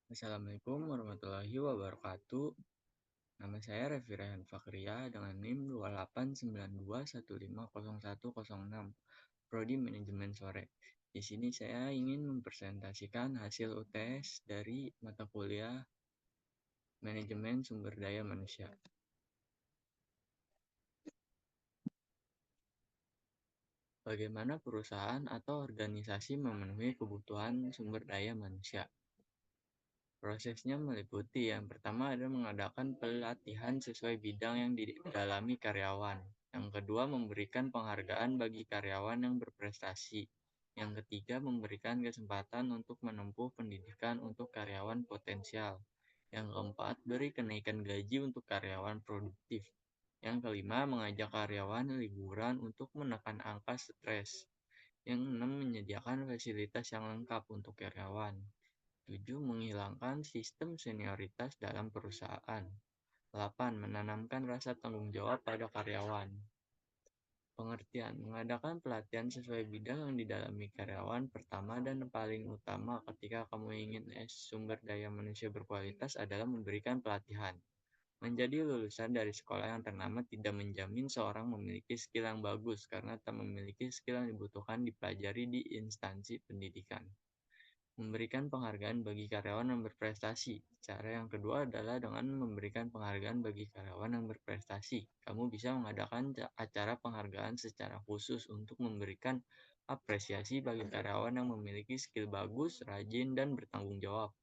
Assalamualaikum warahmatullahi wabarakatuh. Nama saya Revi Rehan Fakria dengan NIM 2892150106, Prodi Manajemen Sore. Di sini saya ingin mempresentasikan hasil UTS dari mata kuliah Manajemen Sumber Daya Manusia. Bagaimana perusahaan atau organisasi memenuhi kebutuhan sumber daya manusia? Prosesnya meliputi yang pertama adalah mengadakan pelatihan sesuai bidang yang didalami karyawan. Yang kedua, memberikan penghargaan bagi karyawan yang berprestasi. Yang ketiga, memberikan kesempatan untuk menempuh pendidikan untuk karyawan potensial. Yang keempat, beri kenaikan gaji untuk karyawan produktif. Yang kelima, mengajak karyawan liburan untuk menekan angka stres. Yang enam, menyediakan fasilitas yang lengkap untuk karyawan. 7. Menghilangkan sistem senioritas dalam perusahaan. 8. Menanamkan rasa tanggung jawab pada karyawan. Pengertian: mengadakan pelatihan sesuai bidang yang didalami karyawan pertama dan paling utama ketika kamu ingin sumber daya manusia berkualitas adalah memberikan pelatihan. Menjadi lulusan dari sekolah yang ternama tidak menjamin seorang memiliki skill yang bagus karena tak memiliki skill yang dibutuhkan dipelajari di instansi pendidikan. Memberikan penghargaan bagi karyawan yang berprestasi. Cara yang kedua adalah dengan memberikan penghargaan bagi karyawan yang berprestasi. Kamu bisa mengadakan acara penghargaan secara khusus untuk memberikan apresiasi bagi karyawan yang memiliki skill bagus, rajin, dan bertanggung jawab.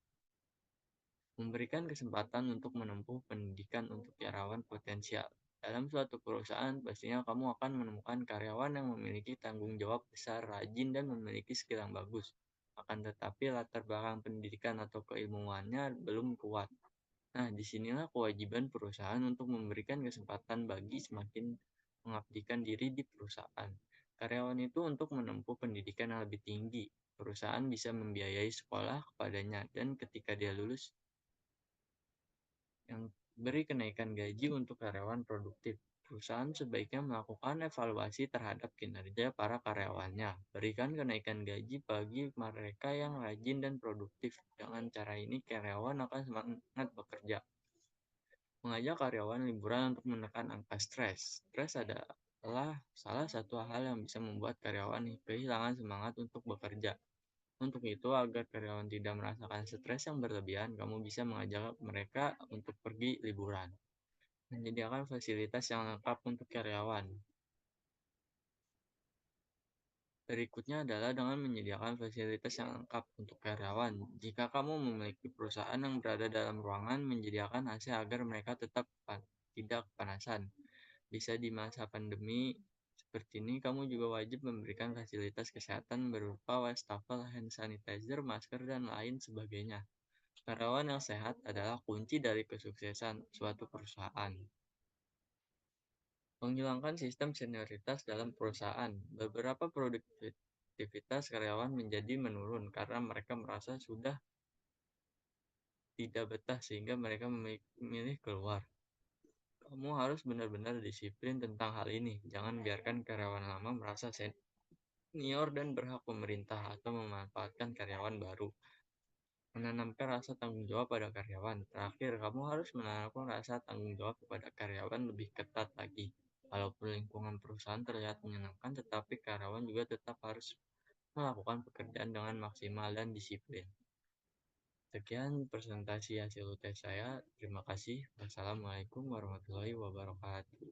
Memberikan kesempatan untuk menempuh pendidikan untuk karyawan potensial. Dalam suatu perusahaan, pastinya kamu akan menemukan karyawan yang memiliki tanggung jawab besar, rajin, dan memiliki skill yang bagus. Akan tetapi latar belakang pendidikan atau keilmuannya belum kuat. Nah, disinilah kewajiban perusahaan untuk memberikan kesempatan bagi semakin mengabdikan diri di perusahaan. Karyawan itu untuk menempuh pendidikan yang lebih tinggi. Perusahaan bisa membiayai sekolah kepadanya, dan ketika dia lulus, yang beri kenaikan gaji untuk karyawan produktif. Perusahaan sebaiknya melakukan evaluasi terhadap kinerja para karyawannya. Berikan kenaikan gaji bagi mereka yang rajin dan produktif. Dengan cara ini, karyawan akan semangat bekerja. Mengajak karyawan liburan untuk menekan angka stres. Stres adalah salah satu hal yang bisa membuat karyawan kehilangan semangat untuk bekerja. Untuk itu, agar karyawan tidak merasakan stres yang berlebihan, kamu bisa mengajak mereka untuk pergi liburan. Menyediakan fasilitas yang lengkap untuk karyawan. Berikutnya adalah dengan menyediakan fasilitas yang lengkap untuk karyawan. Jika kamu memiliki perusahaan yang berada dalam ruangan, menyediakan AC agar mereka tetap tidak kepanasan. Bisa di masa pandemi seperti ini, kamu juga wajib memberikan fasilitas kesehatan berupa wastafel, hand sanitizer, masker, dan lain sebagainya. Karyawan yang sehat adalah kunci dari kesuksesan suatu perusahaan. Menghilangkan sistem senioritas dalam perusahaan. Beberapa produktivitas karyawan menjadi menurun karena mereka merasa sudah tidak betah sehingga mereka memilih keluar. Kamu harus benar-benar disiplin tentang hal ini. Jangan biarkan karyawan lama merasa senior dan berhak memerintah atau memanfaatkan karyawan baru. Menanamkan rasa tanggung jawab pada karyawan. Terakhir, kamu harus menanamkan rasa tanggung jawab kepada karyawan lebih ketat lagi. Walaupun lingkungan perusahaan terlihat menyenangkan, tetapi karyawan juga tetap harus melakukan pekerjaan dengan maksimal dan disiplin. Sekian presentasi hasil UTS saya. Terima kasih. Wassalamualaikum warahmatullahi wabarakatuh.